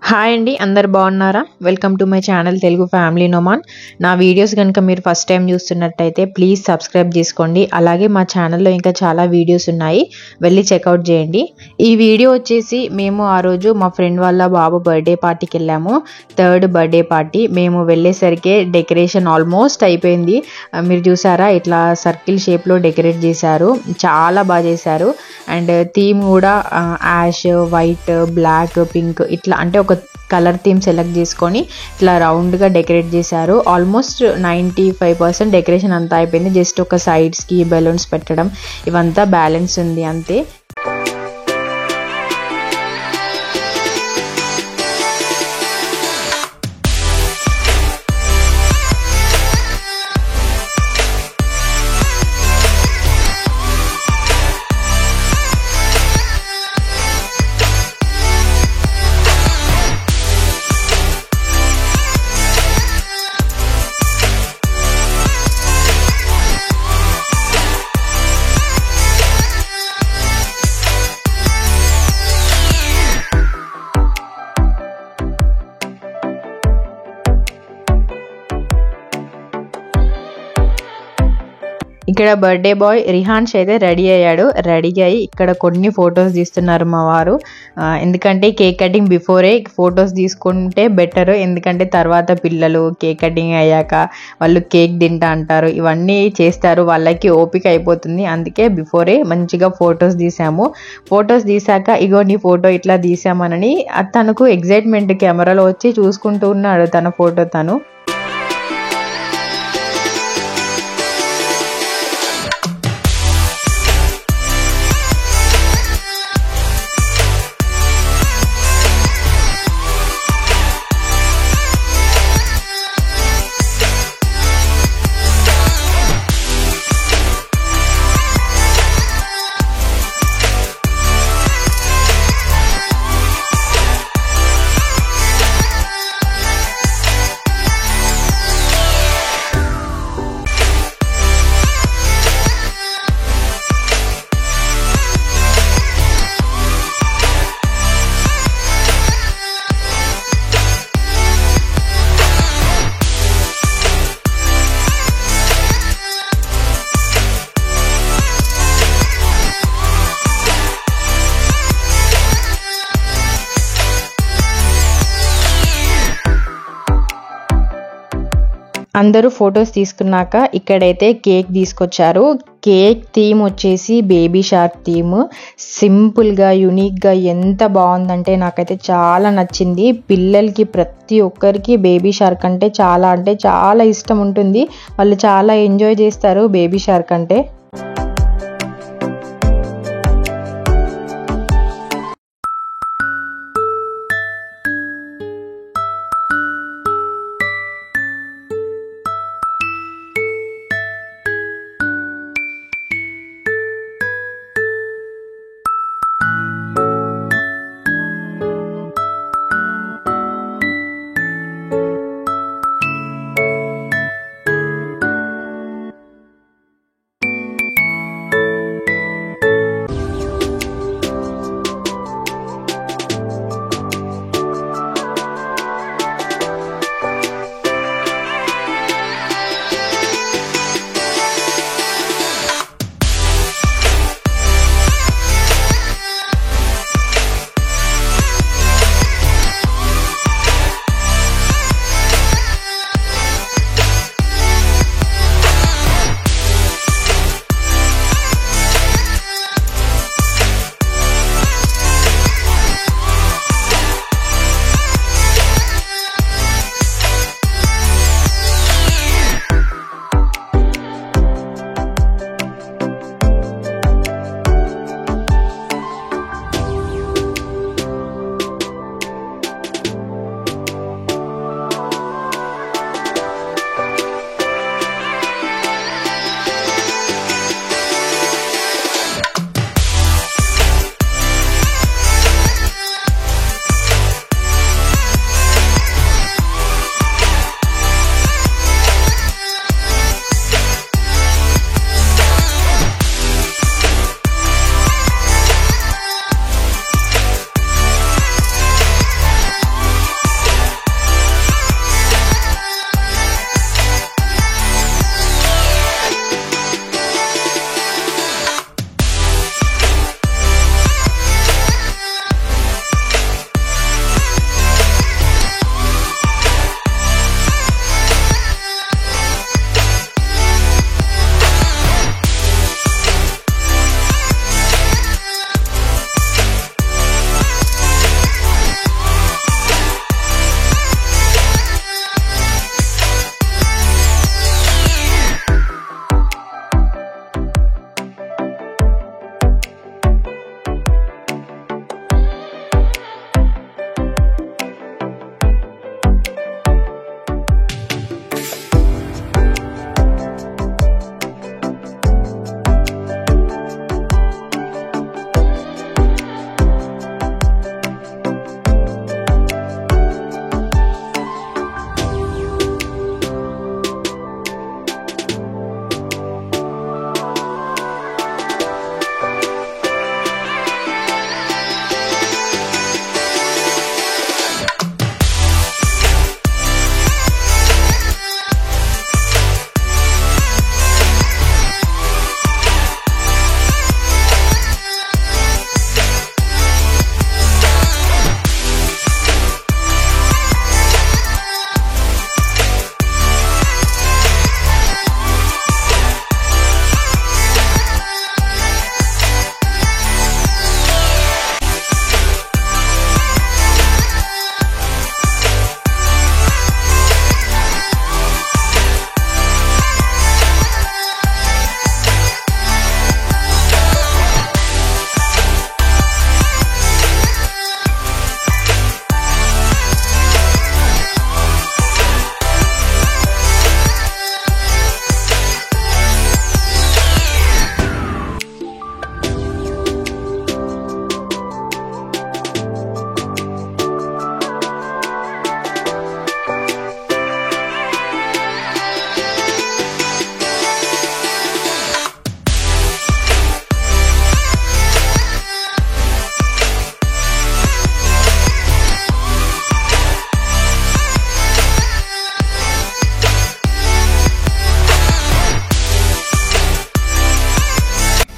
Hi అండి, అందరు బాగున్నారా? Welcome to my channel Telugu family Noman. నా వీడియోస్ కనుక మీరు ఫస్ట్ టైం చూస్తున్నట్టయితే ప్లీజ్ సబ్స్క్రైబ్ చేసుకోండి. అలాగే మా ఛానల్లో ఇంకా చాలా వీడియోస్ ఉన్నాయి, వెళ్ళి చెక్అవుట్ చేయండి. ఈ వీడియో వచ్చేసి మేము ఆ రోజు మా ఫ్రెండ్ వాళ్ళ బాబు బర్త్డే పార్టీకి వెళ్ళాము. 3rd birthday party. మేము వెళ్ళేసరికి డెకరేషన్ ఆల్మోస్ట్ అయిపోయింది. మీరు చూసారా, ఇట్లా సర్కిల్ షేప్లో డెకరేట్ చేశారు, చాలా బాగా చేశారు. అండ్ థీమ్ కూడా యాష్, వైట్, బ్లాక్, పింక్ ఇట్లా అంటే ఒక కలర్ థీమ్ సెలెక్ట్ చేసుకొని ఇట్లా రౌండ్గా డెకరేట్ చేశారు. ఆల్మోస్ట్ 95% డెకరేషన్ అంతా అయిపోయింది. జస్ట్ ఒక సైడ్స్కి బెలూన్స్ పెట్టడం ఇవంతా బ్యాలెన్స్ ఉంది అంతే. ఇక్కడ బర్త్డే బాయ్ రిహాన్స్ అయితే రెడీ అయ్యాడు. రెడీ అయ్యి ఇక్కడ కొన్ని ఫొటోస్ తీస్తున్నారు మా వారు. ఎందుకంటే కేక్ కటింగ్ బిఫోరే ఫొటోస్ తీసుకుంటే బెటర్. ఎందుకంటే తర్వాత పిల్లలు కేక్ కటింగ్ అయ్యాక వాళ్ళు కేక్ తింటా అంటారు, ఇవన్నీ చేస్తారు, వాళ్ళకి ఓపిక అయిపోతుంది. అందుకే బిఫోరే మంచిగా ఫొటోస్ తీసాము. ఫొటోస్ తీసాక ఇగో నీ ఫోటో ఇట్లా తీసామనని తనకు ఎగ్జైట్మెంట్, కెమెరాలో వచ్చి చూసుకుంటూ ఉన్నాడు తన ఫోటో తను. అందరూ ఫొటోస్ తీసుకున్నాక ఇక్కడైతే కేక్ తీసుకొచ్చారు. కేక్ థీమ్ వచ్చేసి బేబీ షార్క్ థీమ్. సింపుల్గా, యూనిక్గా ఎంత బాగుందంటే నాకైతే చాలా నచ్చింది. పిల్లలకి ప్రతి ఒక్కరికి బేబీ షార్క్ అంటే చాలా ఇష్టం ఉంటుంది. వాళ్ళు చాలా ఎంజాయ్ చేస్తారు బేబీ షార్క్ అంటే.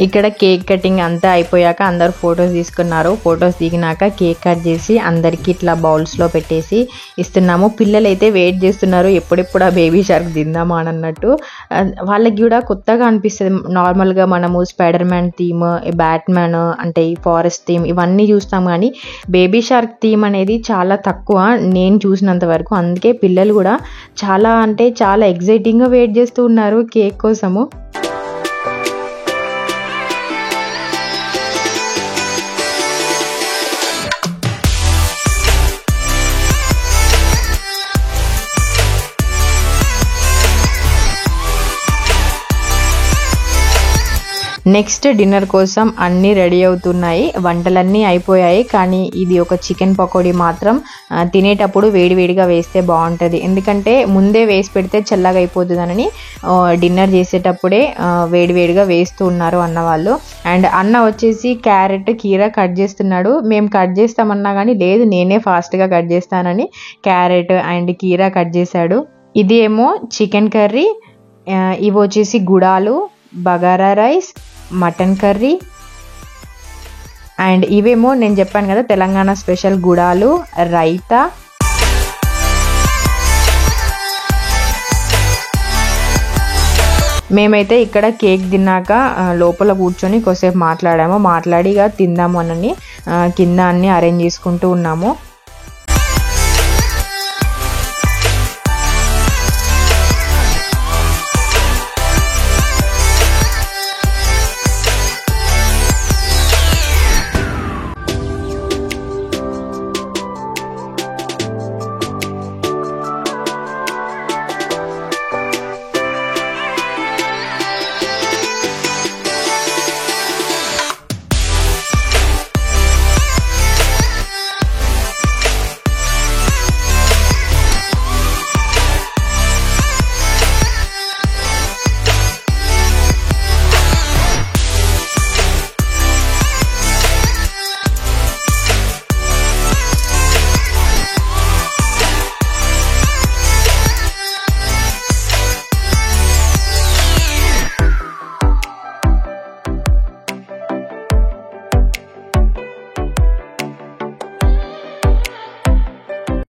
ఇక్కడ కేక్ కటింగ్ అంతా అయిపోయాక అందరూ ఫొటోస్ తీసుకున్నారు. ఫొటోస్ దిగినాక కేక్ కట్ చేసి అందరికీ ఇట్లా బౌల్స్లో పెట్టేసి ఇస్తున్నాము. పిల్లలు అయితే వెయిట్ చేస్తున్నారు, ఎప్పుడెప్పుడు ఆ బేబీ షార్క్ తిందామా అని అన్నట్టు. వాళ్ళకి కూడా కొత్తగా అనిపిస్తుంది. నార్మల్గా మనము స్పైడర్ మ్యాన్ థీమ్, బ్యాట్మ్యాన్ అంటే ఈ ఫారెస్ట్ థీమ్ ఇవన్నీ చూస్తాం, కానీ బేబీ షార్క్ థీమ్ అనేది చాలా తక్కువ నేను చూసినంత వరకు. అందుకే పిల్లలు కూడా చాలా అంటే చాలా ఎగ్జైటింగ్గా వెయిట్ చేస్తూ ఉన్నారు కేక్ కోసము. నెక్స్ట్ డిన్నర్ కోసం అన్నీ రెడీ అవుతున్నాయి. వంటలన్నీ అయిపోయాయి, కానీ ఇది ఒక చికెన్ పకోడీ మాత్రం తినేటప్పుడు వేడివేడిగా వేస్తే బాగుంటుంది. ఎందుకంటే ముందే వేసి పెడితే చల్లగా అయిపోతుందని డిన్నర్ చేసేటప్పుడే వేడివేడిగా వేస్తూ ఉన్నారు అన్న వాళ్ళు. అండ్ అన్న వచ్చేసి క్యారెట్ కీరా కట్ చేస్తున్నాడు. మేము కట్ చేస్తామన్నా కానీ లేదు నేనే ఫాస్ట్గా కట్ చేస్తానని క్యారెట్ అండ్ కీరా కట్ చేశాడు. ఇది ఏమో చికెన్ కర్రీ, ఇవి వచ్చేసి గుడాలు, bagara rice, mutton curry, and ఇవేమో నేను చెప్పాను కదా తెలంగాణ స్పెషల్ గుడాలు, రైతా. మేమైతే ఇక్కడ కేక్ తిన్నాక లోపల కూర్చొని కొద్దిసేపు మాట్లాడి ఇక తిందాము అని కింద అన్నీ అరేంజ్ చేసుకుంటూ ఉన్నాము.